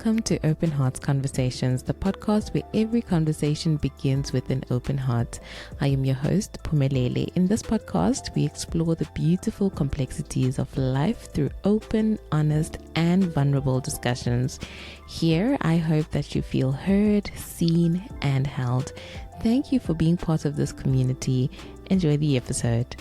Welcome to Open Hearts Conversations, the podcast where every conversation begins with an open heart. I am your host, Pumelele. In this podcast, we explore the beautiful complexities of life through open, honest, and vulnerable discussions. Here, I hope that you feel heard, seen, and held. Thank you for being part of this community. Enjoy the episode.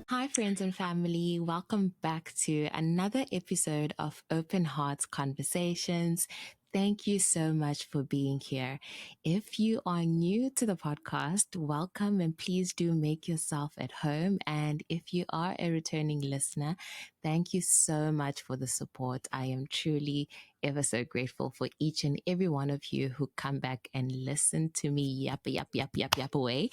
Hi, friends and family. Welcome back to another episode of Open Hearts Conversations. Thank you so much for being here. If you are new to the podcast, welcome and please do make yourself at home. And if you are a returning listener, thank you so much for the support. I am truly ever so grateful for each and every one of you who come back and listen to me yap away.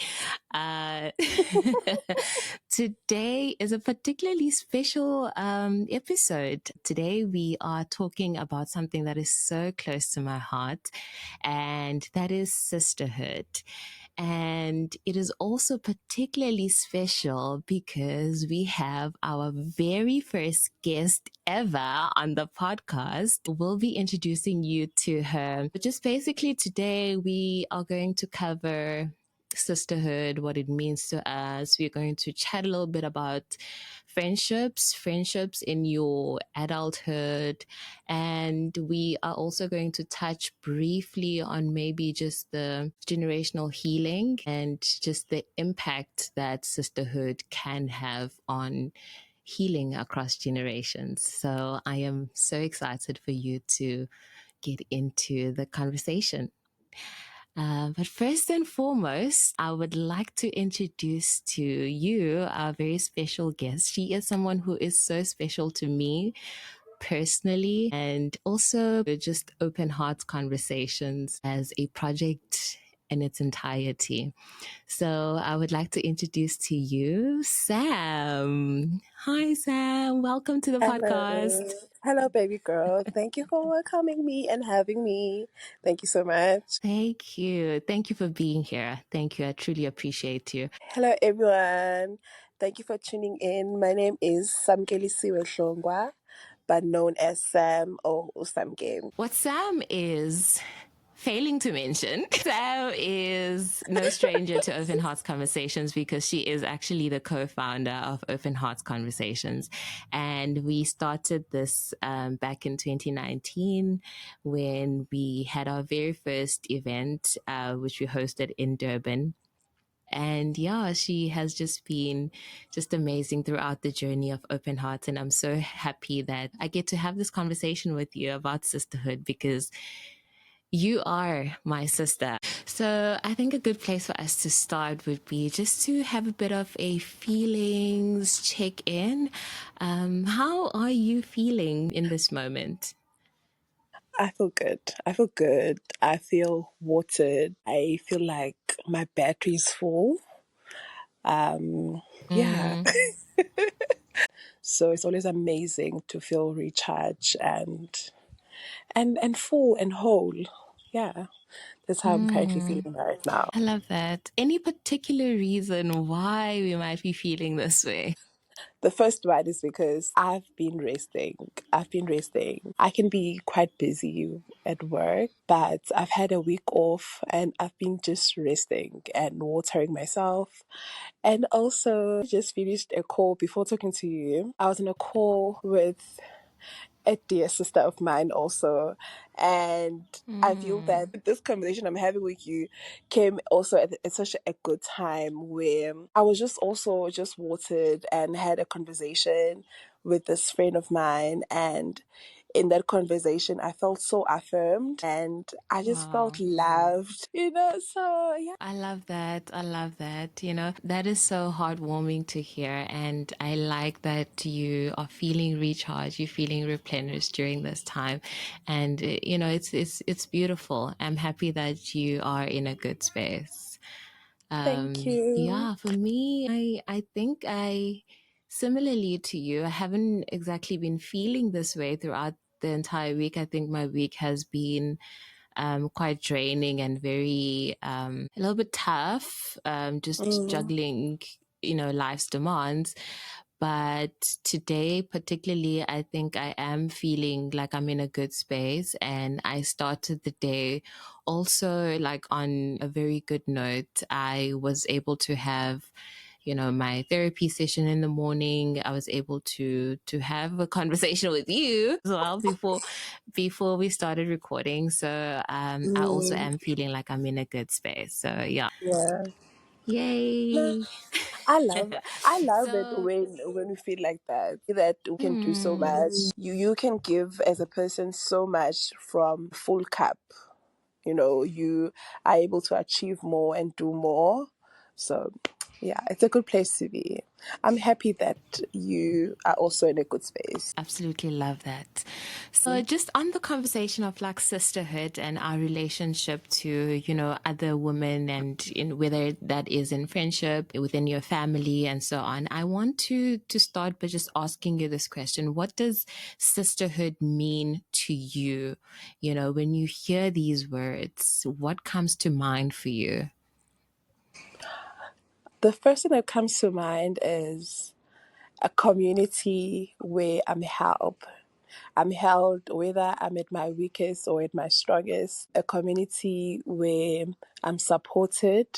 Today is a particularly special episode. Today we are talking about something that is so close to my heart, and that is sisterhood. And it is also particularly special because we have our very first guest ever on the podcast. We'll be introducing you to her. But just basically today we are going to cover sisterhood, what it means to us. We're going to chat a little bit about friendships in your adulthood. And we are also going to touch briefly on maybe just the generational healing and just the impact that sisterhood can have on healing across generations. So I am so excited for you to get into the conversation. But first and foremost, I would like to introduce to you our very special guest. She is someone who is so special to me personally, and also just Open Hearts Conversations as a project in its entirety. So I would like to introduce to you Sam. Hi, Sam. Welcome to the podcast. Hello, baby girl. Thank you for welcoming me and having me. Thank you so much. Thank you. Thank you for being here. Thank you. I truly appreciate you. Hello, everyone. Thank you for tuning in. My name is Samke Hlongwa, but known as Sam or Samke. What Sam is failing to mention, Sam is no stranger to Open Hearts Conversations because she is actually the co-founder of Open Hearts Conversations. And we started this back in 2019 when we had our very first event, which we hosted in Durban. And yeah, she has just been just amazing throughout the journey of Open Hearts. And I'm so happy that I get to have this conversation with you about sisterhood because you are my sister. So I think a good place for us to start would be just to have a bit of a feelings check-in. How are you feeling in this moment? I feel good. I feel watered. I feel like my battery's full. Yeah. So it's always amazing to feel recharged and full and whole. Yeah. That's how I'm currently feeling right now. I love that. Any particular reason why we might be feeling this way? The first one is because I've been resting. I can be quite busy at work, but I've had a week off and I've been just resting and watering myself. And also just finished a call before talking to you. I was in a call with a dear sister of mine also, and I feel that this conversation I'm having with you came also at such a good time where I was just also just watered and had a conversation with this friend of mine, and in that conversation I felt so affirmed and I just felt loved, so yeah. I love that. That is so heartwarming to hear. And I like that you are feeling recharged, you're feeling replenished during this time. And, it's beautiful. I'm happy that you are in a good space. Thank you. Yeah, for me, I think similarly to you, I haven't exactly been feeling this way throughout the entire week. I think my week has been quite draining and very a little bit tough, just juggling, life's demands. But today, particularly, I think I am feeling like I'm in a good space. And I started the day also like on a very good note. I was able to have, you know, my therapy session in the morning. I was able to have a conversation with you as well before we started recording. So I also am feeling like I'm in a good space. So yeah. Yeah. No, Yay. I love it So when we feel like that we can do so much. You can give as a person so much from full cup. You are able to achieve more and do more. So yeah, it's a good place to be. I'm happy that you are also in a good space. absolutely love that. So just on the conversation of like sisterhood and our relationship to, you know, other women and in whether that is in friendship, within your family and so on, I want to start by just asking you this question. What does sisterhood mean to you? You know, when you hear these words, what comes to mind for you? The first thing that comes to mind is a community where I'm held whether I'm at my weakest or at my strongest. A community where I'm supported.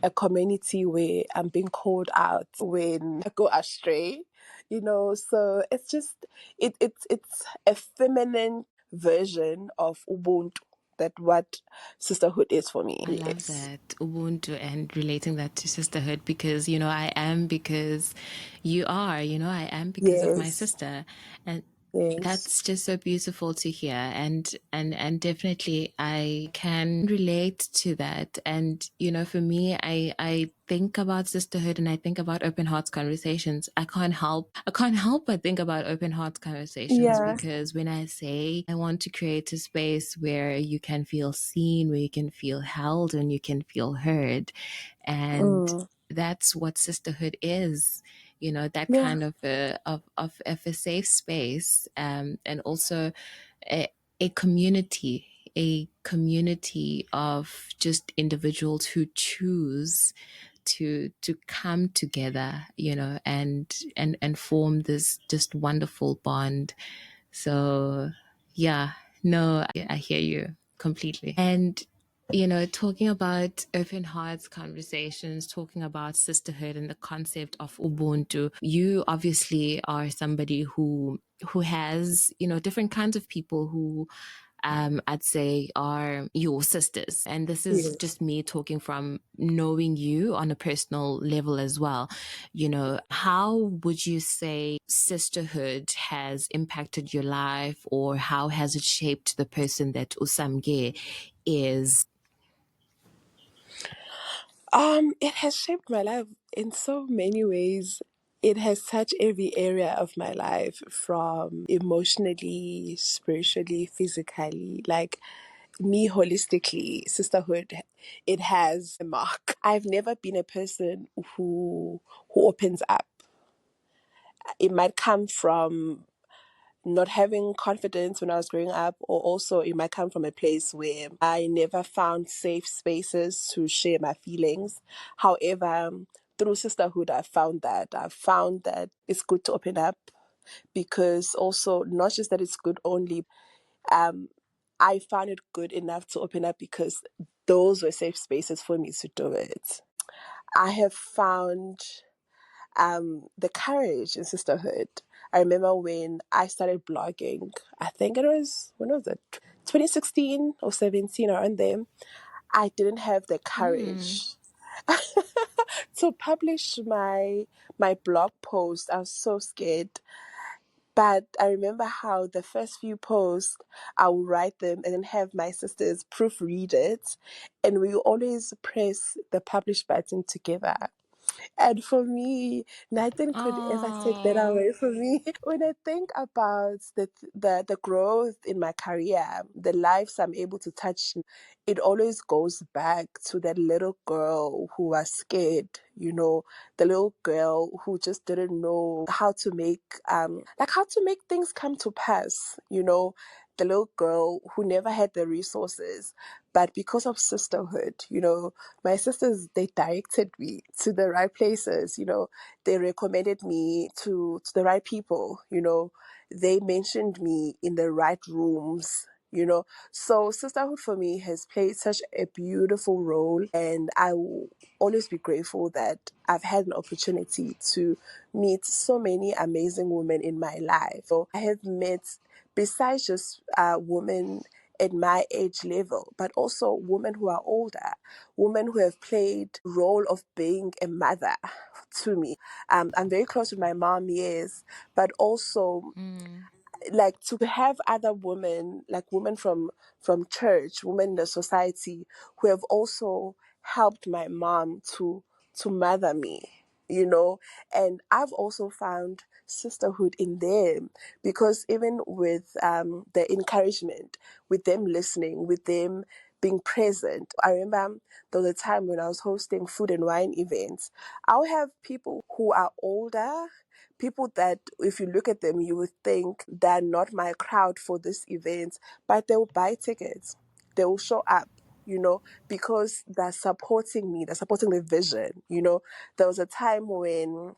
A community where I'm being called out when I go astray. So it's just it's a feminine version of Ubuntu. That what sisterhood is for me. I love Yes. that Ubuntu and relating that to sisterhood because, you know, I am because you are, you know, I am because of my Yes. sister. And Yes. that's just so beautiful to hear. And definitely I can relate to that. And, you know, for me, I think about sisterhood and I think about open hearts conversations. I can't help but think about open hearts conversations Yeah. because when I say I want to create a space where you can feel seen, where you can feel held and you can feel heard. And Mm. that's what sisterhood is, you know, that Yeah. kind of of a safe space, and also a, a community of just individuals who choose to come together, you know, and form this just wonderful bond. So yeah, no, I hear you completely. And you know, talking about open hearts conversations, talking about sisterhood and the concept of Ubuntu, you obviously are somebody who has, you know, different kinds of people who I'd say are your sisters. And this is Yes. just me talking from knowing you on a personal level as well. You know, how would you say sisterhood has impacted your life, or how has it shaped the person that Usamge is? It has shaped my life in so many ways. It has touched every area of my life, from emotionally, spiritually, physically, like me holistically. Sisterhood, it has a mark. I've never been a person who opens up. It might come from not having confidence when I was growing up, or also it might come from a place where I never found safe spaces to share my feelings. However, through sisterhood, I found that it's good to open up, because also not just that it's good only, um, I found it good enough to open up because those were safe spaces for me to do it. I have found the courage in sisterhood. I remember when I started blogging, I think it was, when was it? 2016 or 17, around there. I didn't have the Mm. courage to publish my blog post. I was so scared. But I remember how the first few posts, I would write them and then have my sisters proofread it. And we always press the publish button together. And for me, nothing could ever take that Oh, away from me. When I think about the growth in my career, the lives I'm able to touch, it always goes back to that little girl who was scared, the little girl who just didn't know how to make things come to pass. the little girl who never had the resources, but because of sisterhood, my sisters, they directed me to the right places, they recommended me to the right people, they mentioned me in the right rooms. So sisterhood for me has played such a beautiful role, and I will always be grateful that I've had an opportunity to meet so many amazing women in my life. So I have met, besides just women at my age level, but also women who are older, women who have played role of being a mother to me. I'm very close with my mom, yes, but also like to have other women, like women from church, women in the society, who have also helped my mom to mother me, and I've also found sisterhood in them, because even with the encouragement, with them listening, with them being present. I remember there was a time when I was hosting food and wine events. I'll have people who are older, people that if you look at them, you would think they're not my crowd for this event, but they will buy tickets. They will show up, because they're supporting me, they're supporting the vision. There was a time when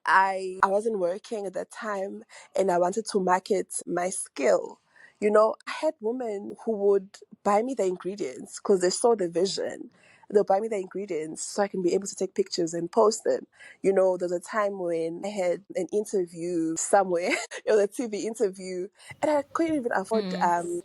I wasn't working at that time, and I wanted to market my skill. I had women who would buy me the ingredients because they saw the vision. They'll buy me the ingredients so I can be able to take pictures and post them. There's a time when I had an interview somewhere. It was a TV interview, and I couldn't even afford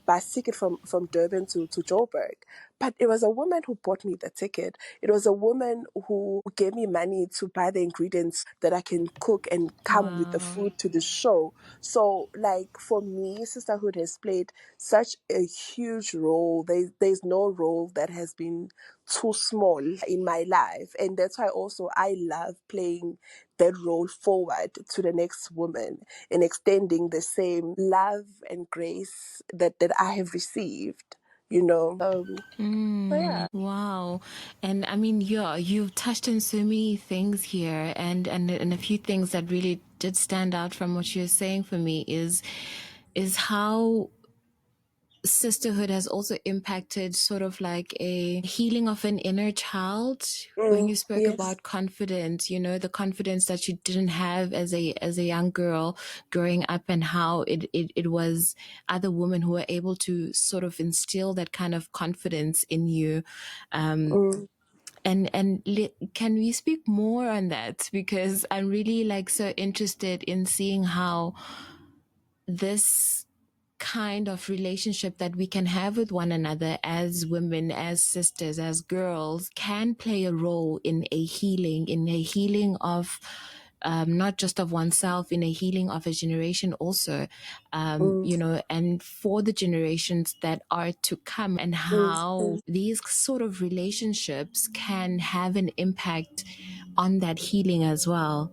buy a ticket from Durban to Joburg. But it was a woman who bought me the ticket. It was a woman who gave me money to buy the ingredients that I can cook and come with the Wow. food to the show. So, like, for me, sisterhood has played such a huge role. There's no role that has been too small in my life. And that's why also I love playing that role forward to the next woman and extending the same love and grace that I have received, so yeah. Wow. And I mean, yeah, you've touched on so many things here, and a few things that really did stand out from what you're saying for me is how sisterhood has also impacted sort of like a healing of an inner child. When you spoke Yes. about confidence, the confidence that you didn't have as a young girl growing up, and how it was other women who were able to sort of instill that kind of confidence in you. Mm. Can we speak more on that, because I'm really like so interested in seeing how this kind of relationship that we can have with one another as women, as sisters, as girls, can play a role in a healing of not just of oneself, in a healing of a generation also, Mm. and for the generations that are to come, and Mm. how these sort of relationships can have an impact on that healing as well.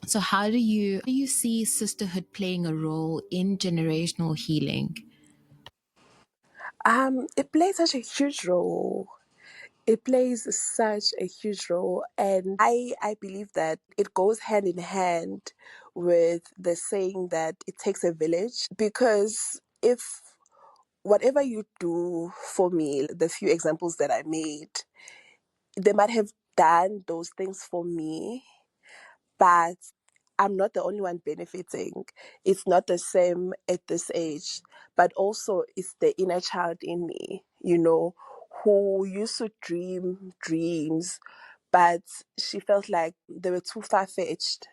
So how do you see sisterhood playing a role in generational healing? It plays such a huge role. It plays such a huge role, and I believe that it goes hand in hand with the saying that it takes a village. Because if whatever you do for me, the few examples that I made, they might have done those things for me, but I'm not the only one benefiting. It's not the same at this age, but also it's the inner child in me, who used to dream dreams, but she felt like they were too far fetched,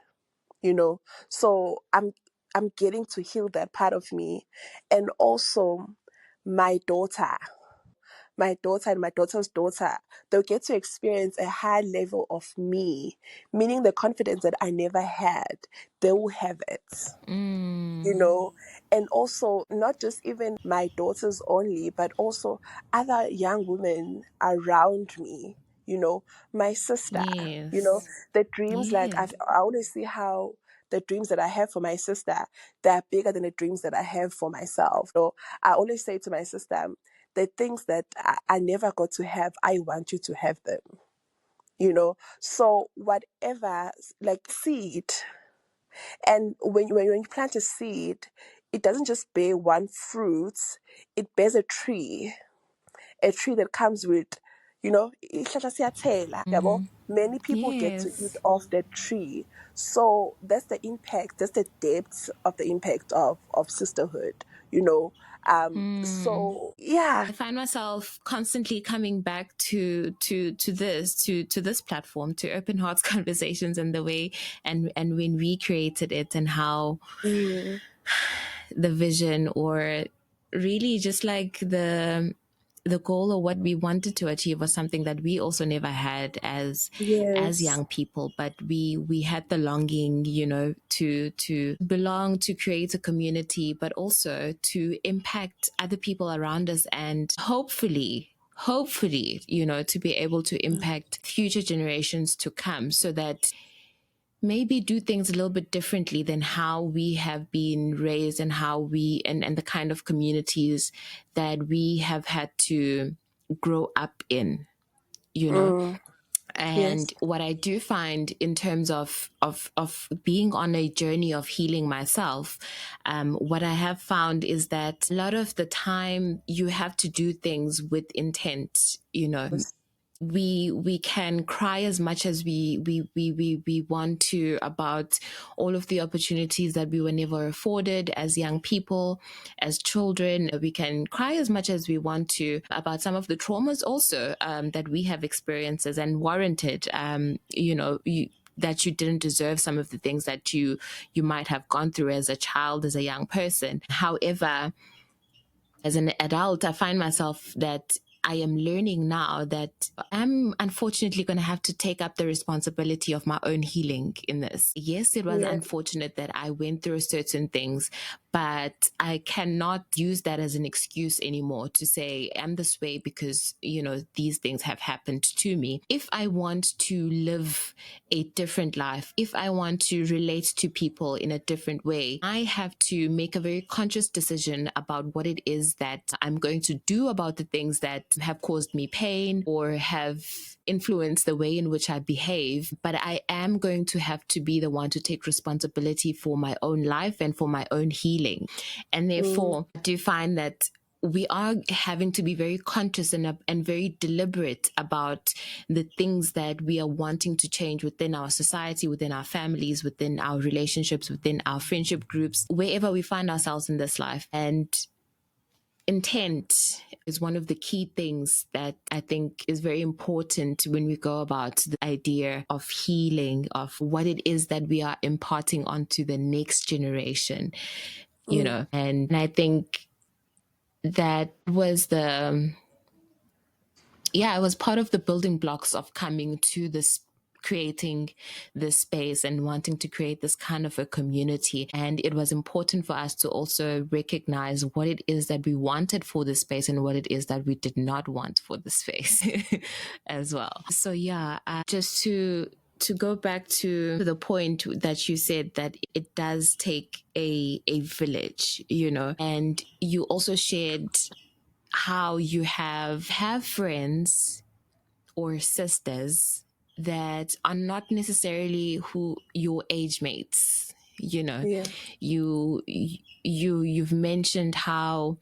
So I'm getting to heal that part of me. And also my daughter, and my daughter's daughter, they'll get to experience a high level of me, meaning the confidence that I never had, they will have it. And also not just even my daughters only, but also other young women around me, my sister, Yes. the dreams, like Yes. I always see how the dreams that I have for my sister, they're bigger than the dreams that I have for myself. So I always say to my sister, the things that I never got to have, I want you to have them, So whatever, like seed, and when you plant a seed, it doesn't just bear one fruit, it bears a tree that comes with, isihlahla siyathela, yabo. Many people get to eat Yes. off that tree. So that's the impact, that's the depth of the impact of sisterhood, you know. So yeah. I find myself constantly coming back to this platform, to Open Hearts Conversations, and the way and when we created it, and how Mm, the vision, or really just like the goal, or what we wanted to achieve, was something that we also never had as yes. young people, but we had the longing, to belong, to create a community, but also to impact other people around us, and hopefully, to be able to impact future generations to come, so that maybe do things a little bit differently than how we have been raised, and how and the kind of communities that we have had to grow up in, you know. Mm, yes. And what I do find, in terms of being on a journey of healing myself, what I have found is that a lot of the time you have to do things with intent, we can cry as much as we want to, about all of the opportunities that we were never afforded as young people, as children. We can cry as much as we want to about some of the traumas also, that we have experienced and warranted, that you didn't deserve some of the things that you might have gone through as a child, as a young person. However, as an adult, I find myself that I am learning now that I'm unfortunately going to have to take up the responsibility of my own healing in this. Yes, it was Yeah. unfortunate that I went through certain things, but I cannot use that as an excuse anymore to say I'm this way because, these things have happened to me. If I want to live a different life, if I want to relate to people in a different way, I have to make a very conscious decision about what it is that I'm going to do about the things that have caused me pain or have influenced the way in which I behave. But I am going to have to be the one to take responsibility for my own life and for my own healing. And Mm, therefore, I do find that we are having to be very conscious and very deliberate about the things that we are wanting to change within our society, within our families, within our relationships, within our friendship groups, wherever we find ourselves in this life. And intent is one of the key things that I think is very important when we go about the idea of healing, of what it is that we are imparting onto the next generation, mm, and I think that was it was part of the building blocks of coming to this, creating this space and wanting to create this kind of a community. And it was important for us to also recognize what it is that we wanted for this space and what it is that we did not want for the space as well. So just to go back to the point that you said, that it does take a village, and you also shared how you have friends or sisters that are not necessarily who your age mates. yeah. You've mentioned how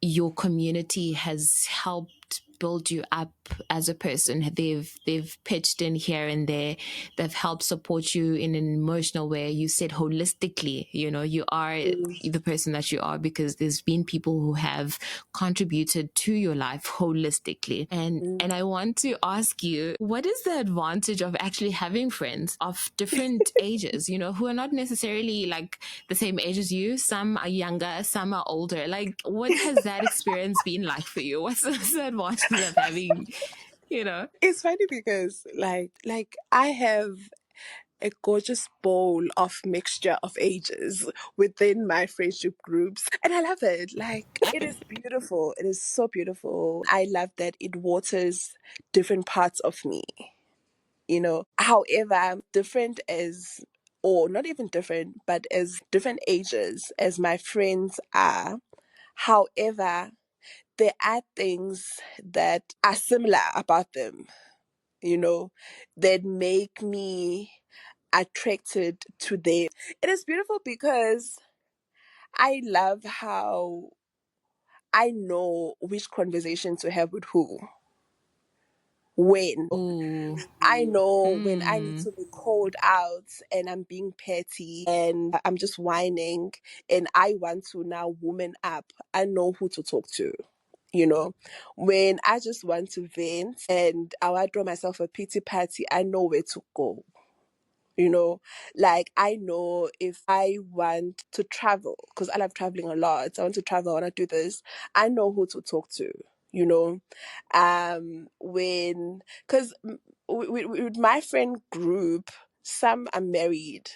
your community has helped build you up as a person. They've pitched in here and there. They've helped support you in an emotional way. You said holistically, you are Mm, the person that you are because there's been people who have contributed to your life holistically. And mm. I want to ask you, what is the advantage of actually having friends of different ages, who are not necessarily like the same age as you? Some are younger, some are older. Like, what has that experience been like for you? What's the advantages of having, you know? It's funny because like I have a gorgeous bowl of mixture of ages within my friendship groups. And I love it. Like, it is beautiful. It is so beautiful. I love that it waters different parts of me, However, different as, or not even different, but as different ages as my friends are. However, there are things that are similar about them, that make me attracted to them. It is beautiful because I love how I know which conversation to have with who, when. Ooh. I know when I need Mm. to be called out and I'm being petty and I'm just whining and I want to now woman up. I know who to talk to. When I just want to vent and I want to draw myself a pity party, I know where to go. Like I know if I want to travel, because I love traveling a lot. I want to travel, I want to do this. I know who to talk to, you know. Because with my friend group, some are married.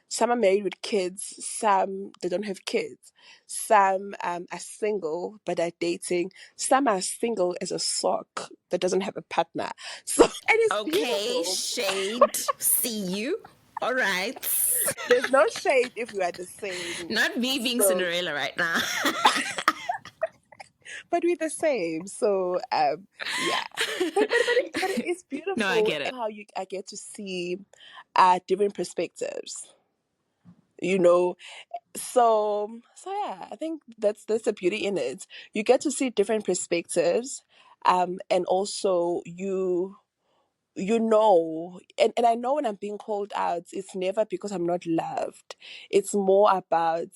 Some are married with kids, some they don't have kids. Some are single but are dating. Some are single as a sock that doesn't have a partner. So, and it's Okay, beautiful. shade. See you. All right. There's no shade if we are the same. Not me being So, Cinderella right now. but we're the same. So, yeah. But it's No, I beautiful get it. how I get to see different perspectives. You know, so yeah, I think that's the beauty in it. You get to see different perspectives, and also and I know when I'm being called out, it's never because I'm not loved. It's more about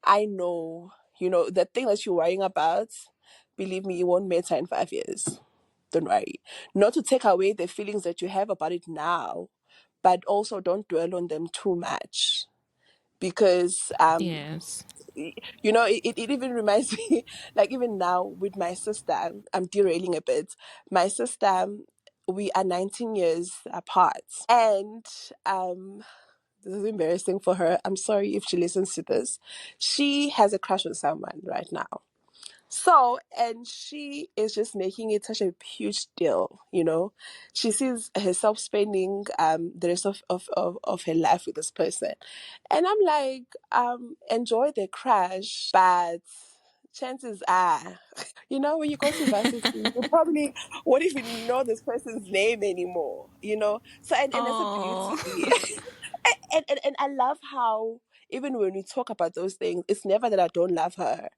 I know, the thing that you're worrying about, believe me, it won't matter in 5 years. Don't worry. Not to take away the feelings that you have about it now, but also don't dwell on them too much. Because Yes. it even reminds me, like even now with my sister, I'm derailing a bit. My sister, we are 19 years apart, and this is embarrassing for her. I'm sorry if she listens to this. She has a crush on someone right now. So, and she is just making it such a huge deal, She sees herself spending the rest of her life with this person. And I'm like, enjoy the crush, but chances are, when you go to varsity, you probably won't even know this person's name anymore. So, and there's a Oh. beauty. And I love how even when we talk about those things, it's never that I don't love her.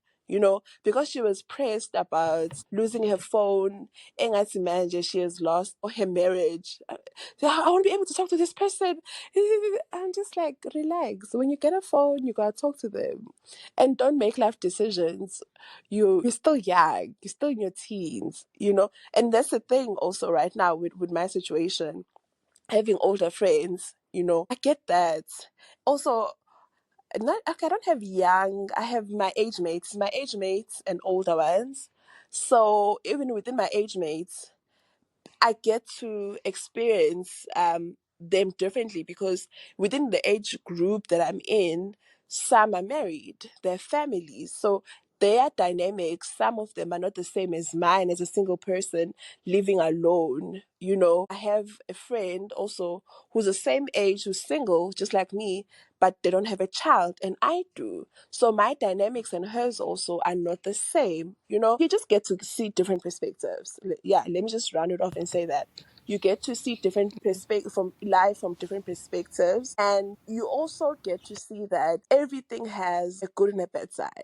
Because she was pressed about losing her phone, and as a manager, she has lost her marriage. I want to be able to talk to this person. I'm just like, relax. When you get a phone, you gotta talk to them, and don't make life decisions. You're still young. You're still in your teens. And that's the thing also right now with my situation, having older friends. I get that. Also, not okay, I don't have young. I have my age mates and older ones. So even within my age mates, I get to experience them differently because within the age group that I'm in, some are married, they're families. So their dynamics, some of them are not the same as mine as a single person living alone. I have a friend also who's the same age, who's single, just like me, but they don't have a child, and I do. So my dynamics and hers also are not the same. You just get to see different perspectives. Yeah, let me just round it off and say that you get to see different perspectives from life from different perspectives, and you also get to see that everything has a good and a bad side.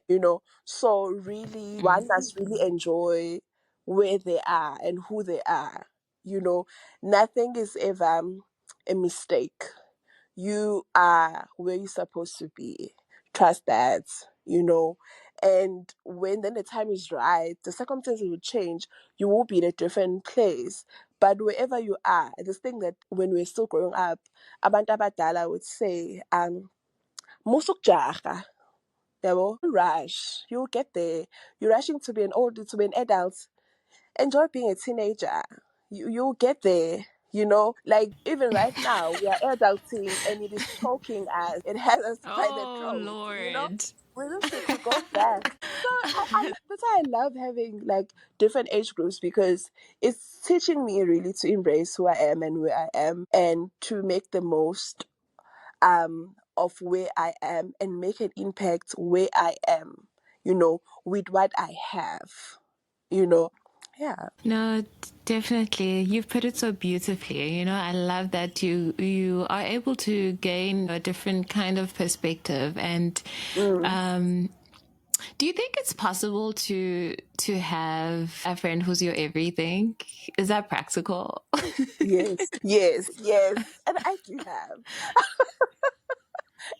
So really, one must really enjoy where they are and who they are. Nothing is ever a mistake. You are where you're supposed to be. Trust that. And when then the time is right, the circumstances will change. You will be in a different place. But wherever you are, this thing that when we're still growing up, abantu abadala would say, musukjaha, yabo, don't rush. You'll get there. You're rushing to be an adult. Enjoy being a teenager. You'll get there. Like even right now, we are adulting and it is choking us. It has us by the Oh, throat. Lord. We just need to go back. So that's why I love having like different age groups because it's teaching me really to embrace who I am and where I am and to make the most of where I am and make an impact where I am, with what I have. you know Yeah. No, definitely. You've put it so beautifully. You know, I love that you are able to gain a different kind of perspective. And Mm. um, do you think it's possible to have a friend who's your everything? Is that practical? Yes, yes, yes. And I do have.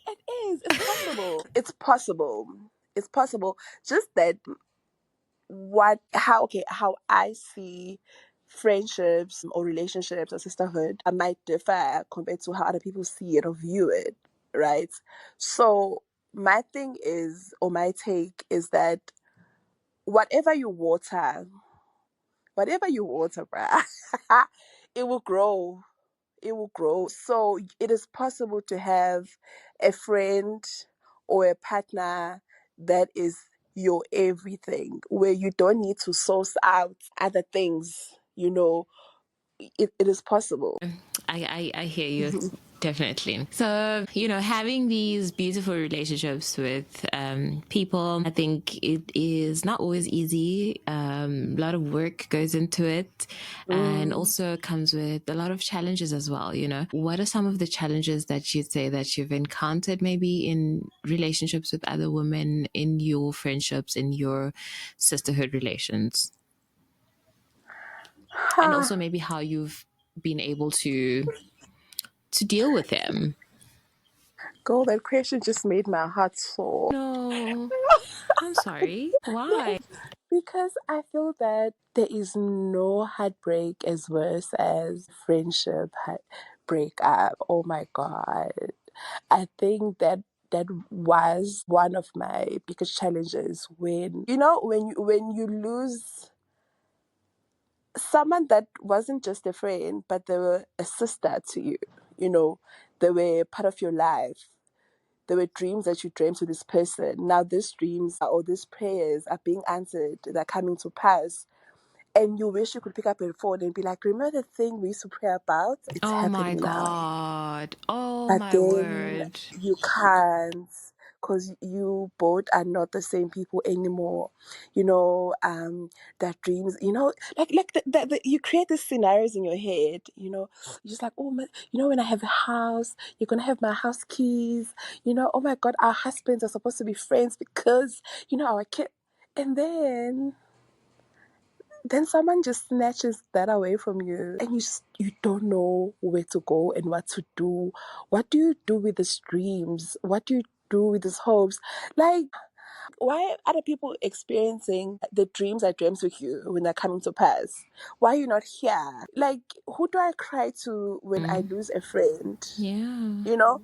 It is. It's possible. It's possible. It's possible. Just that how I see friendships or relationships or sisterhood I might differ compared to how other people see it or view it, right? So my thing is, or my take is that whatever you water, bruh, it will grow. It will grow. So it is possible to have a friend or a partner that is your everything, where you don't need to source out other things. It is possible. I hear you. Definitely. So, you know, having these beautiful relationships with people, I think it is not always easy. A lot of work goes into it and Mm. also comes with a lot of challenges as well. You know, what are some of the challenges that you'd say that you've encountered maybe in relationships with other women, in your friendships, in your sisterhood relations? And Huh. also maybe how you've been able to deal with them. Girl, that question just made my heart sore. No, I'm sorry. Why? Because I feel that there is no heartbreak as worse as friendship breakup. Oh my God. I think that was one of my biggest challenges when you lose someone that wasn't just a friend, but they were a sister to you. You know, they were part of your life. There were dreams that you dreamed with this person. Now these dreams or these prayers are being answered. They're coming to pass. And you wish you could pick up a phone and be like, remember the thing we used to pray about? It's Oh my happening now. God. Oh But my then word. you can't because you both are not the same people anymore. That dreams, like you create these scenarios in your head, you're just like, oh man, when I have a house, you're gonna have my house keys, oh my God, our husbands are supposed to be friends because, our kid. And then someone just snatches that away from you and you don't know where to go and what to do. What do you do with these dreams? What do you do with these hopes? Like, why are other people experiencing the dreams I dreamt with you when they're coming to pass? Why are you not here? Like, who do I cry to when I Mm. lose a friend? Yeah. You know?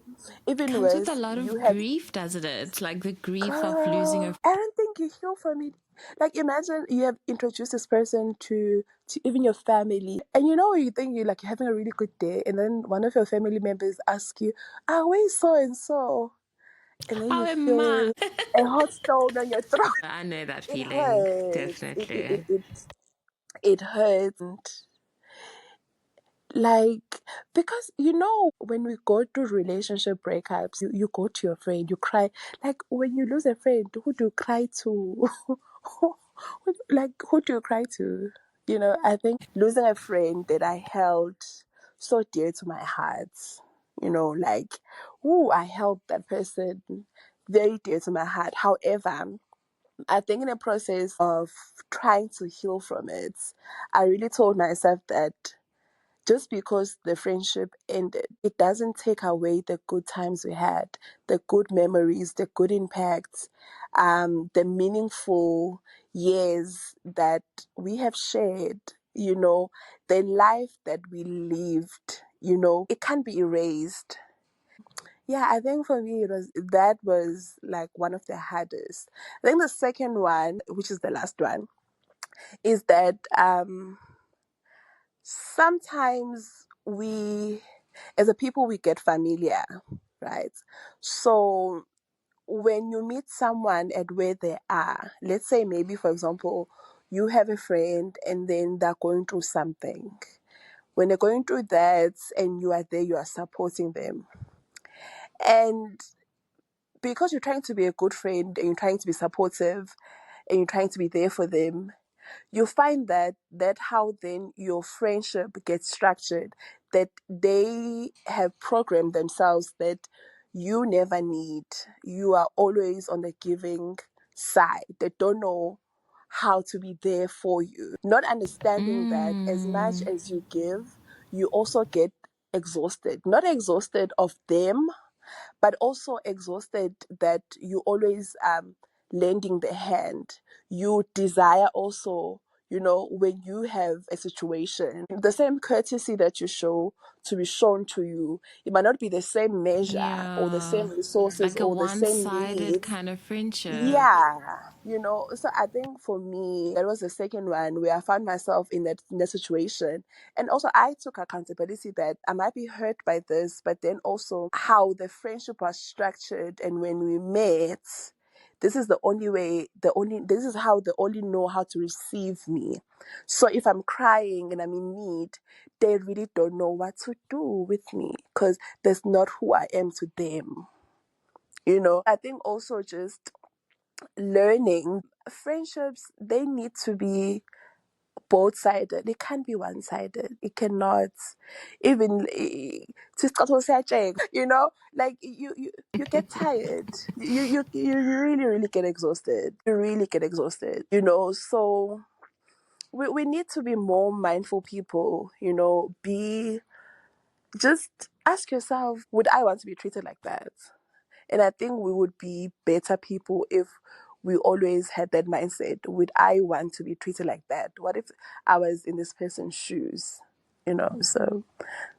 Even Comes with a worse, lot you of have. grief, doesn't it? Like the grief of losing a. Girl, I don't think you heal from it. Like, imagine you have introduced this person to even your family, and you think you're like you're having a really good day, and then one of your family members ask you, where's so and so?" And then How you am I? feel a hot stone on your throat. I know that It feeling. hurts. Definitely. It hurts. And like, because when we go through relationship breakups, you go to your friend, you cry. Like, when you lose a friend, who do you cry to? Like, who do you cry to? I think losing a friend that I held so dear to my heart, like, I held that person very dear to my heart. However, I think in the process of trying to heal from it, I really told myself that just because the friendship ended, it doesn't take away the good times we had, the good memories, the good impacts, the meaningful years that we have shared, the life that we lived, it can't be erased. Yeah, I think for me that was like one of the hardest. I think the second one, which is the last one, is that sometimes we as a people we get familiar, right? So when you meet someone at where they are, let's say maybe for example you have a friend and then they're going through something. When they're going through that and you are there, you are supporting them, and because you're trying to be a good friend and you're trying to be supportive and you're trying to be there for them, you find that how then your friendship gets structured, that they have programmed themselves that you never need, you are always on the giving side. They don't know how to be there for you, not understanding that as much as you give, you also get exhausted, not exhausted of them, but also exhausted that you always lending the hand. You desire also, when you have a situation, the same courtesy that you show to be shown to you. It might not be the same measure or the same Yeah. resources Like a or the same one-sided needs. kind of friendship. Yeah, so I think for me, that was the second one where I found myself in that situation. And also I took accountability that I might be hurt by this, but then also how the friendship was structured, and when we met, this is the only way, this is how they only know how to receive me. So if I'm crying and I'm in need, they really don't know what to do with me because that's not who I am to them. I think also just learning friendships, they need to be both sided. They can't be one sided. It cannot even like you get tired. You really really get exhausted. You really get exhausted. So we need to be more mindful people. Be just ask yourself, would I want to be treated like that? And I think we would be better people if we always had that mindset. Would I want to be treated like that? What if I was in this person's shoes?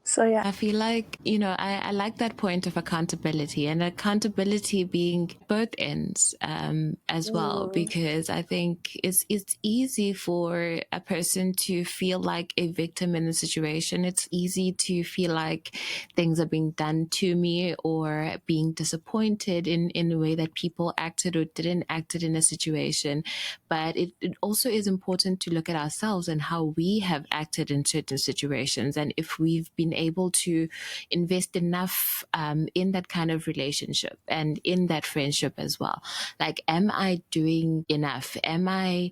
So yeah. I feel like, I like that point of accountability, and accountability being both ends as well, Mm, because I think it's easy for a person to feel like a victim in the situation. It's easy to feel like things are being done to me, or being disappointed in the way that people acted or didn't act in a situation. But it also is important to look at ourselves and how we have acted in certain situations, and if we've been able to invest enough in that kind of relationship and in that friendship as well. Like, am I doing enough? Are my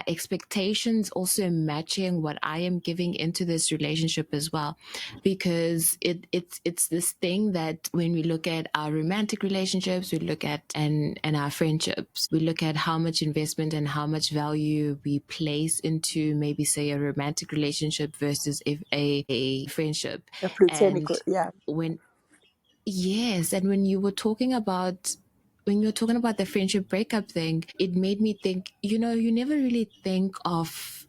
expectations also matching what I am giving into this relationship as well? Because it's this thing that when we look at our romantic relationships, we look at and our friendships, we look at how much investment and how much value we place into, maybe say, a romantic relationship versus a friendship. a platonic, And yeah. when yes, and when you're talking about the friendship breakup thing, it made me think, you never really think of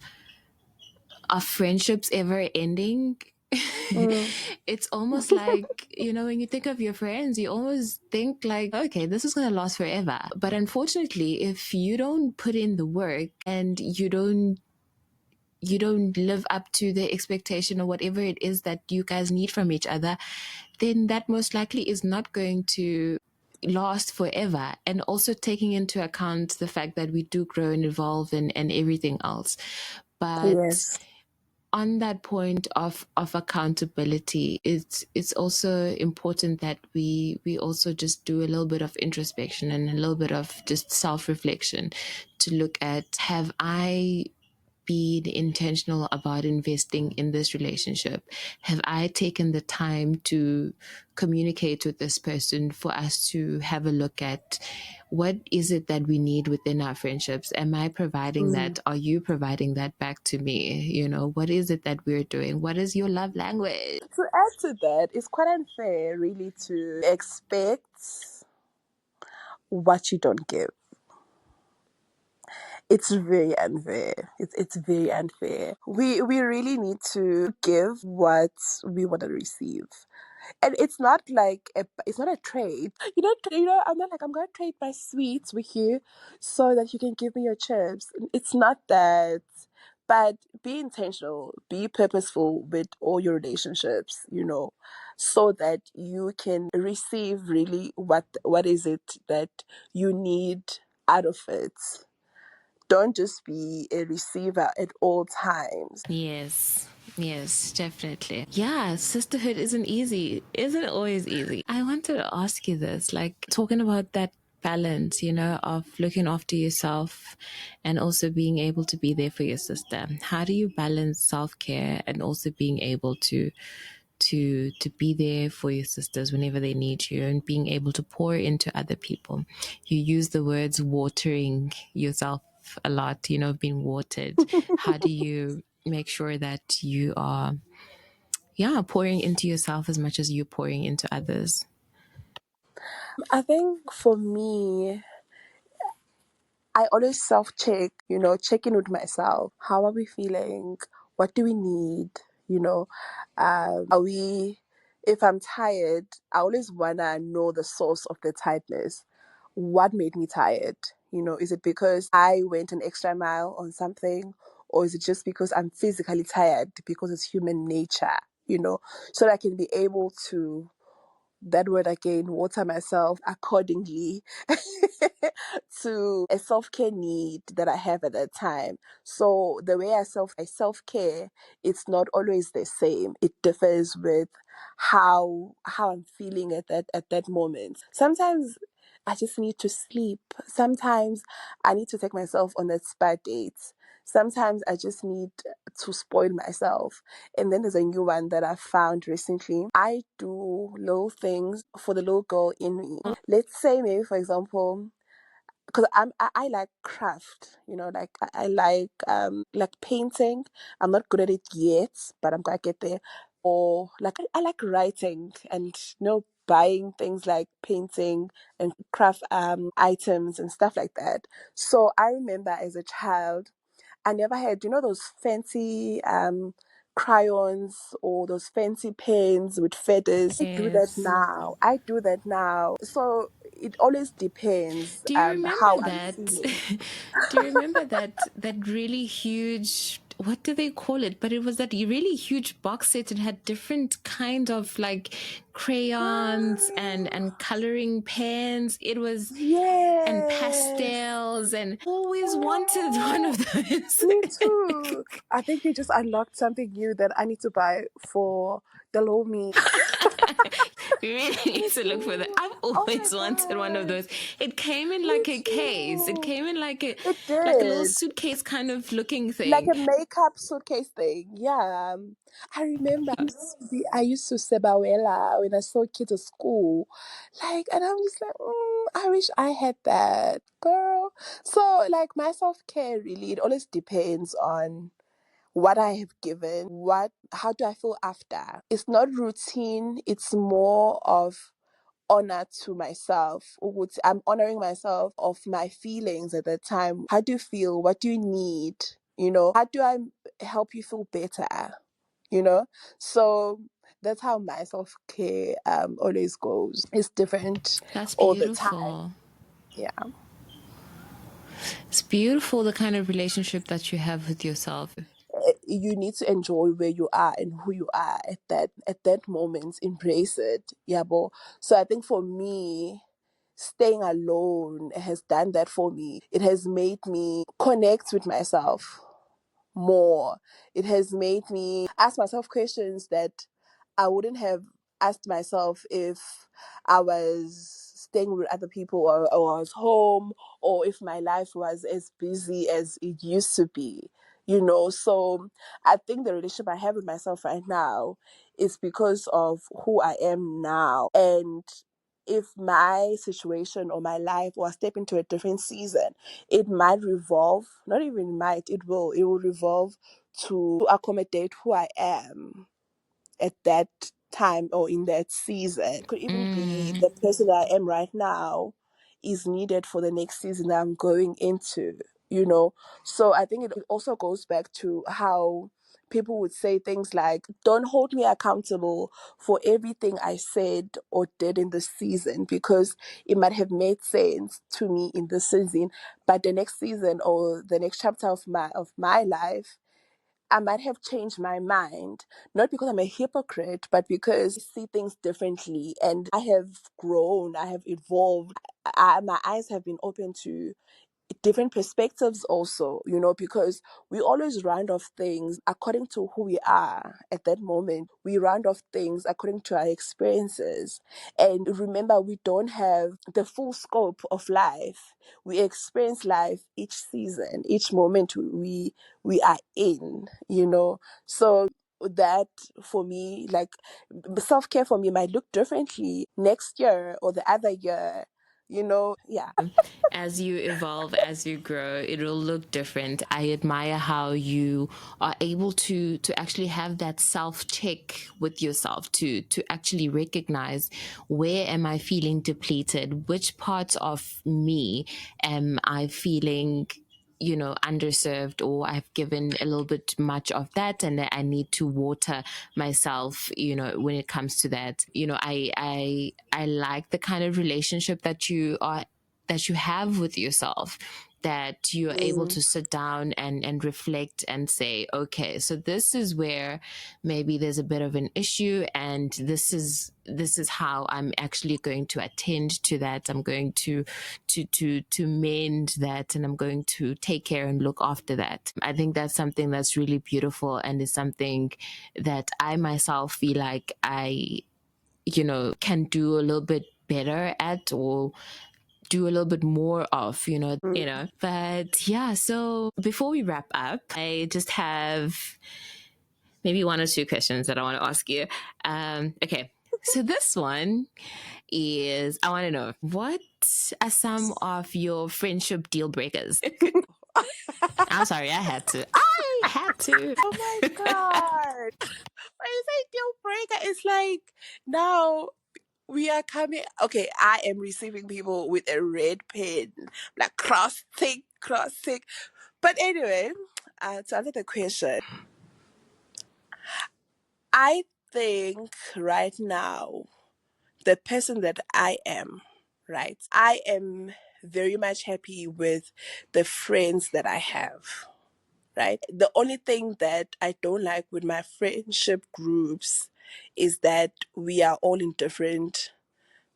friendships ever ending. Mm, It's almost like, when you think of your friends, you always think like, okay, this is going to last forever. But unfortunately, if you don't put in the work and you don't live up to the expectation or whatever it is that you guys need from each other, then that most likely is not going to last forever. And also taking into account the fact that we do grow and evolve and everything else. But yes. on that point of accountability, it's also important that we also just do a little bit of introspection and a little bit of just self-reflection to look at, have I been intentional about investing in this relationship? Have I taken the time to communicate with this person for us to have a look at what is it that we need within our friendships? Am I providing Mm. that? Are you providing that back to me? What is it that we're doing? What is your love language? To add to that, it's quite unfair really to expect what you don't give. It's very unfair. It's very unfair. We really need to give what we want to receive. And it's not like it's not a trade. I'm not like, I'm gonna trade my sweets with you so that you can give me your chips. It's not that. But be intentional, be purposeful with all your relationships, so that you can receive really what is it that you need out of it. Don't just be a receiver at all times. Yes. Yes, definitely. Yeah, sisterhood isn't easy. Isn't always easy. I wanted to ask you this, like, talking about that balance, you know, of looking after yourself and also being able to be there for your sister? How do you balance self-care and also being able to be there for your sisters whenever they need you and being able to pour into other people? You use the words watering yourself a lot, you know, being watered. How do you make sure that you are, yeah, pouring into yourself as much as you're pouring into others? I think for me, I always self-check, check in with myself. How are we feeling? What do we need? Are we, if I'm tired, I always want to know the source of the tiredness. What made me tired? Is it because I went an extra mile on something? Or is it just because I'm physically tired? Because it's human nature, so that I can be able to, that word again, water myself accordingly to a self-care need that I have at that time. So the way I self-care, it's not always the same. It differs with how I'm feeling at that moment. Sometimes I just need to sleep. Sometimes I need to take myself on a spa date. Sometimes I just need to spoil myself. And then there's a new one that I found recently. I do little things for the little girl in me. Let's say maybe, for example, because I like craft, like I like painting. I'm not good at it yet, but I'm gonna get there. Or like I like writing and buying things like painting and craft items and stuff like that. So I remember as a child, I never had, those fancy crayons or those fancy pens with feathers. Yes. I do that now. So it always depends Do you remember how I'm that? feeling. Do you remember that really huge, what do they call it? But it was that really huge box set. It had different kind of like crayons and coloring pens. It was, and Yes. pastels, and always wanted one Oh, of those. me too. I think you just unlocked something new that I need to buy for the low me. We really need Me to look for that. too. I've Oh my always wanted one of God. those. It came in Me like a case. It too. came in It like a little did. suitcase kind of looking Like thing. a makeup suitcase thing. Yeah. I remember I used to Sebawela when I saw kids at school. Like, and I'm just like, I wish I had that, girl. So, like, my self-care really, it always depends on what I have given, how do I feel after. It's not routine, it's more of honor to myself. I'm honoring myself of my feelings at the time. How do you feel? What do you need? How do I help you feel better? You know? So that's how my self care always goes. It's different That's all the time. beautiful. Yeah. It's beautiful the kind of relationship that you have with yourself. You need to enjoy where you are and who you are at that moment. Embrace it. Yeah, but so I think for me, staying alone has done that for me. It has made me connect with myself more. It has made me ask myself questions that I wouldn't have asked myself if I was staying with other people, or I was home, or if my life was as busy as it used to be. So I think the relationship I have with myself right now is because of who I am now. And if my situation or my life was step into a different season, it might revolve, not even might, it will revolve to accommodate who I am at that time or in that season. It could even be Mm. the person that I am right now is needed for the next season that I'm going into. So I think it also goes back to how people would say things like, don't hold me accountable for everything I said or did in the season, because it might have made sense to me in the season, but the next season or the next chapter of my life, I might have changed my mind, not because I'm a hypocrite, but because I see things differently and I have grown, I have evolved, my eyes have been open to different perspectives also, because we always round off things according to who we are at that moment. We round off things according to our experiences. And remember, we don't have the full scope of life. We experience life each season, each moment we are in. So that for me, like, self-care for me might look differently next year or the other year. Yeah. As you evolve, as you grow, it'll look different. I admire how you are able to actually have that self check with yourself, to actually recognize, where am I feeling depleted, which parts of me am I feeling underserved, or I've given a little bit much of that, and that I need to water myself, when it comes to that. I like the kind of relationship that you have with yourself, that you're able Mm, to sit down and reflect and say, okay, so this is where maybe there's a bit of an issue, and this is how I'm actually going to attend to that. I'm going to mend that, and I'm going to take care and look after that. I think that's something that's really beautiful, and is something that I myself feel like I can do a little bit better at, or do a little bit more of, mm. but yeah. So before we wrap up, I just have maybe one or two questions that I want to ask you. Okay. So this one is, I want to know, what are some of your friendship deal breakers? I'm sorry, I had to. I had to. Oh my God. When you say deal breaker, it's like now we are coming. Okay, I am receiving people with a red pen, like cross tick, cross tick. But anyway, to answer the question, I think right now, the person that I am, right, I am very much happy with the friends that I have. Right? The only thing that I don't like with my friendship groups is that we are all in different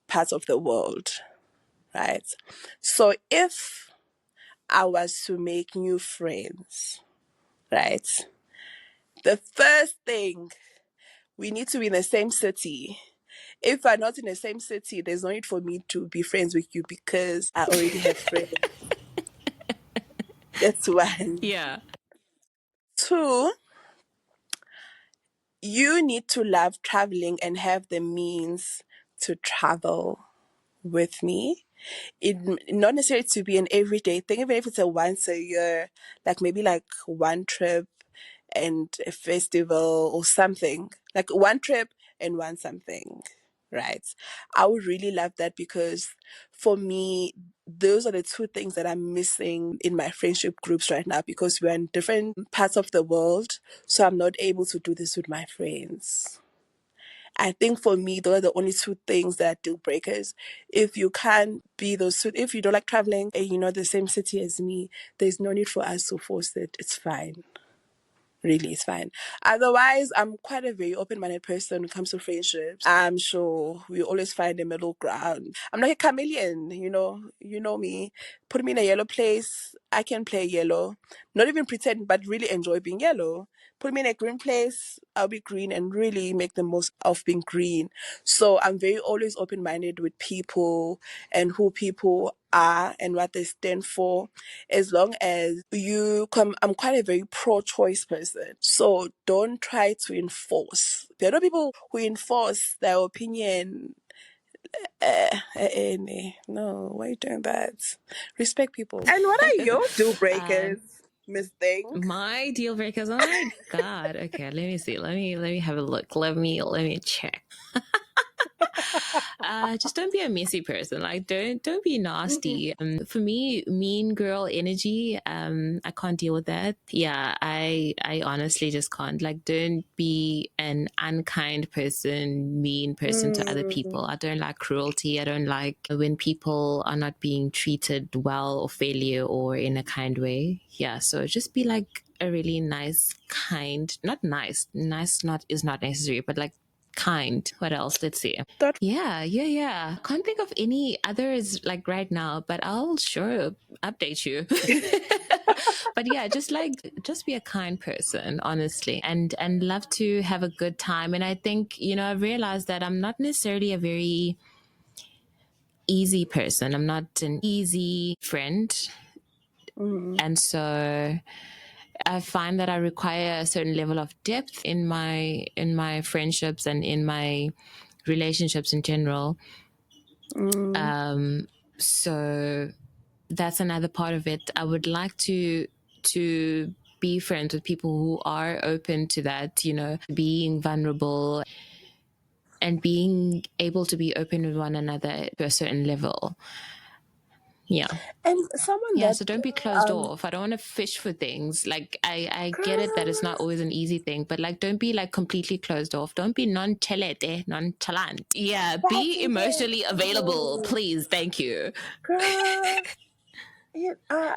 parts of the world, right? So if I was to make new friends, right, the first thing, we need to be in the same city. If we're not in the same city, there's no need for me to be friends with you because I already have friends. That's one. Yeah. Two, you need to love traveling and have the means to travel with me. It not necessarily to be an everyday thing, even if it's a once a year, like maybe like one trip and a festival or something. Like one trip and one something. Right. I would really love that because for me, those are the two things that I'm missing in my friendship groups right now because we're in different parts of the world. So I'm not able to do this with my friends. I think for me, those are the only two things that are deal breakers. If you can't be those two, if you don't like traveling and you're not the same city as me, there's no need for us to force it. It's fine. Really, it's fine. Otherwise, I'm quite a very open-minded person when it comes to friendships. I'm sure we always find a middle ground. I'm like a chameleon, You know me. Put me in a yellow place, I can play yellow. Not even pretend, but really enjoy being yellow. Put me in a green place, I'll be green and really make the most of being green. So I'm very always open-minded with people and who people are and what they stand for. As long as you come, I'm quite a very pro-choice person. So don't try to enforce. There are no people who enforce their opinion. No, why are you doing that? Respect people. And what are your deal breakers, Miss Thing? My deal breakers. Oh my god. Okay, let me see. Let me have a look. Let me check. Just don't be a messy person. Like, don't be Mhm. nasty. For me, mean girl energy. I can't deal with that. Yeah, I honestly just can't. Like, don't be an unkind person, mean person to other people. Mm. I don't like cruelty. I don't like when people are not being treated well or fairly or in a kind way. Yeah, so just be like a really nice, kind, not nice. Nice not is not necessary, but like kind. What else? Let's see. Thought. Yeah. Can't think of any others like right now, but I'll sure update you. But yeah, just be a kind person, honestly, and love to have a good time. And I think, I've realized that I'm not necessarily a very easy person. I'm not an easy friend. And so I find that I require a certain level of depth in my friendships and in my relationships in general. So that's another part of it. I would like to be friends with people who are open to that, being vulnerable and being able to be open with one another to a certain level. Yeah. And someone Yeah, that so don't be closed off. I don't want to fish for things. Like I get it that it's not always an easy thing, but like don't be like completely closed off. Don't be nonchalant. Yeah, that's be it. emotionally available, please. Thank you. Girl.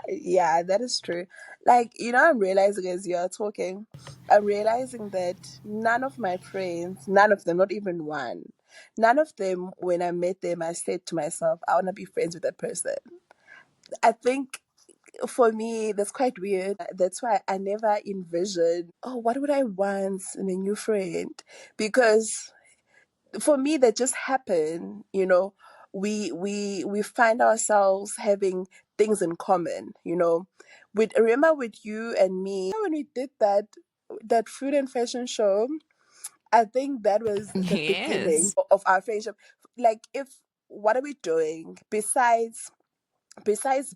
Yeah, that is true. Like, I'm realizing as you're talking, I'm realizing that none of my friends, none of them, not even one, none of them, when I met them, I said to myself, I want to be friends with that person. I think for me, that's quite weird. That's why I never envisioned, oh, what would I want in a new friend? Because for me, that just happened. We find ourselves having things in common. With remember with you and me when we did that food and fashion show. I think that was the beginning Yes. of our friendship. Like, if what are we doing besides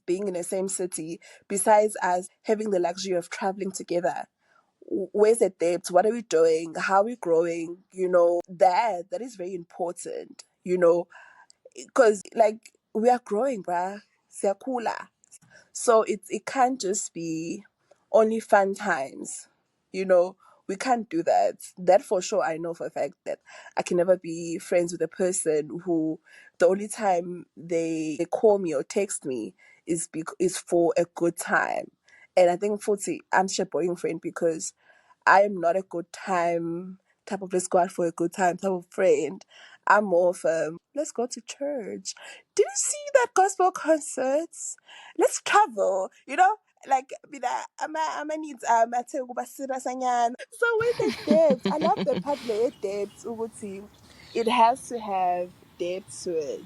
being in the same city, besides us having the luxury of traveling together? Where's the depth? What are we doing? How are we growing? That is very important, because like we are growing, bruh. Siyakula. So it can't just be only fun times, you know. We can't do that. That for sure, I know for a fact that I can never be friends with a person who the only time they call me or text me is for a good time. And I think 40, I'm such a boring friend because I am not a good time type of let's go out for a good time type of friend. I'm more of let's go to church. Did you see that gospel concerts? Let's travel. Like ama needs so with the depth, I love the part where depth Uguti. It has to have depth to it.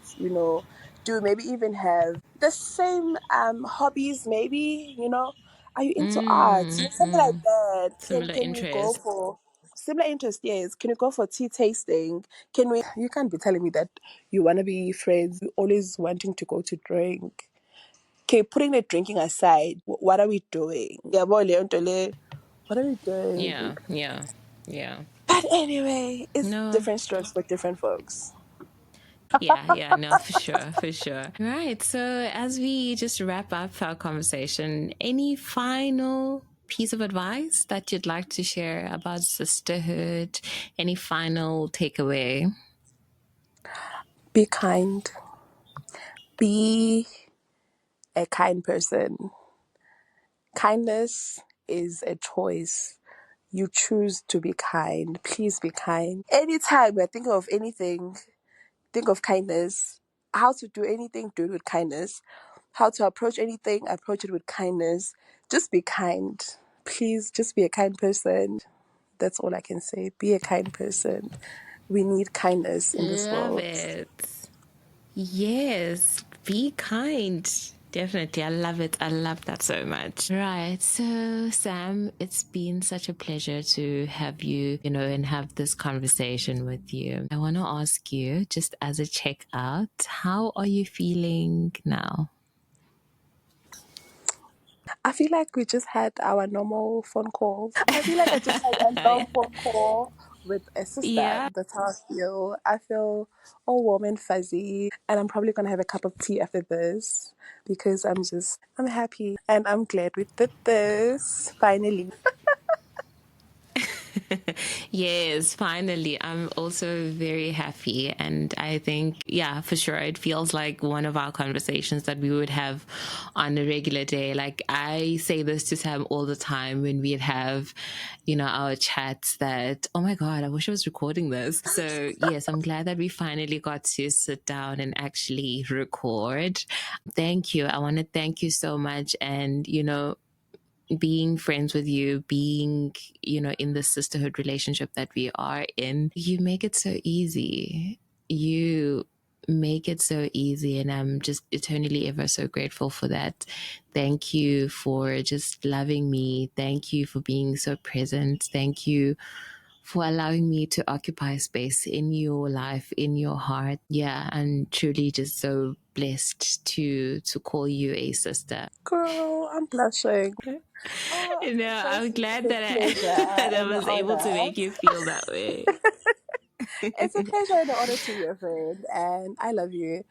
Do maybe even have the same hobbies, maybe, are you into art? Something like that. Can Similar can we go interest. for similar interest? Yes. Can we go for tea tasting? Can we? You can't be telling me that you want to be friends. You always wanting to go to drink. Okay, putting the drinking aside, what are we doing? Yeah, boy, Leon Tole, what are we doing? Yeah. But anyway, it's No. different strokes for different folks. Yeah, no, for sure. Right. So, as we just wrap up our conversation, any final piece of advice that you'd like to share about sisterhood? Any final takeaway? Be kind. Be a kind person. Kindness is a choice. You choose to be kind. Please be kind. Anytime we're thinking of anything, think of kindness. How to do anything, do it with kindness. How to approach anything, approach it with kindness. Just be kind. Please, just be a kind person. That's all I can say. Be a kind person. We need kindness in this Love world. it. Yes, be kind. Definitely. I love it. I love that so much. Right. So, Sam, it's been such a pleasure to have you, and have this conversation with you. I want to ask you, just as a checkout, how are you feeling now? I feel like we just had our normal phone call. I feel like I just had a long phone call with a sister. Yeah. That's how I feel. I feel all warm and fuzzy. And I'm probably going to have a cup of tea after this because I'm happy and I'm glad we did this finally. Yes, finally. I'm also very happy. And I think, yeah, for sure, it feels like one of our conversations that we would have on a regular day. Like, I say this to Sam all the time when we'd have, our chats that, oh my God, I wish I was recording this. So, yes, I'm glad that we finally got to sit down and actually record. Thank you. I want to thank you so much. And, being friends with you, being, in the sisterhood relationship that we are in, you make it so easy. You make it so easy. And I'm just eternally ever so grateful for that. Thank you for just loving me. Thank you for being so present. Thank you for allowing me to occupy space in your life, in your heart. Yeah, I'm truly just so blessed to call you a sister. Girl, I'm blushing. Oh, I'm first, it's glad a that pleasure that I and an was able to honor. make you feel that way. It's a pleasure and an honor to be your friend, and I love you.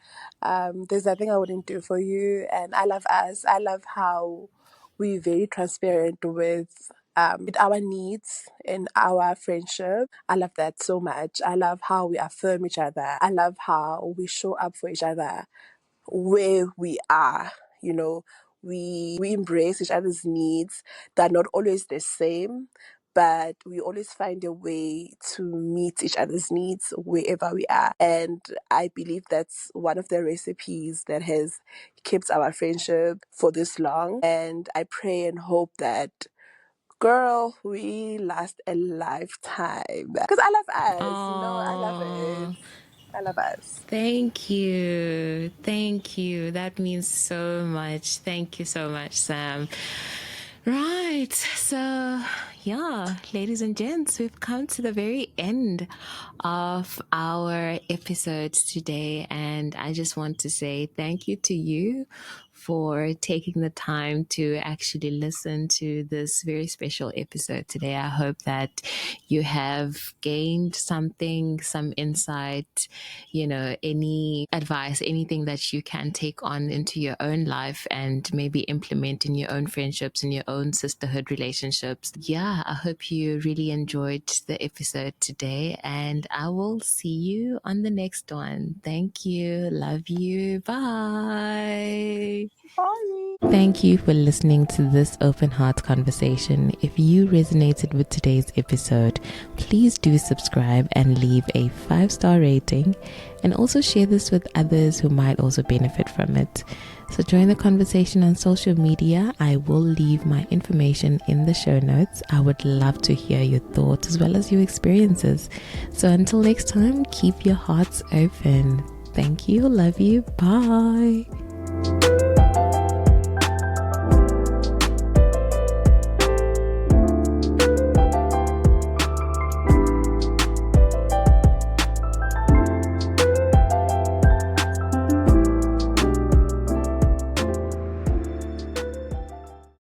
There's nothing I wouldn't do for you, and I love us. I love how we're very transparent with our needs in our friendship. I love that so much. I love how we affirm each other. I love how we show up for each other where we are. You know, we embrace each other's needs. They're not always the same, but we always find a way to meet each other's needs wherever we are. And I believe that's one of the recipes that has kept our friendship for this long. And I pray and hope that, girl, we last a lifetime. Because I love us, I love it. Oh, I love us. thank you. Thank you. That means so much. Thank you so much, Sam. Right. So, yeah, ladies and gents, we've come to the very end of our episode today. And I just want to say thank you to you for taking the time to actually listen to this very special episode today. I hope that you have gained something, some insight, any advice, anything that you can take on into your own life and maybe implement in your own friendships and your own sisterhood relationships. Yeah, I hope you really enjoyed the episode today, and I will see you on the next one. Thank you. Love you. Bye. Bye. Thank you for listening to this open heart conversation. If you resonated with today's episode, please do subscribe and leave a 5-star rating, and also share this with others who might also benefit from it. So join the conversation on social media. I will leave my information in the show notes. I would love to hear your thoughts as well as your experiences. So until next time, keep your hearts open. Thank you. Love you. Bye.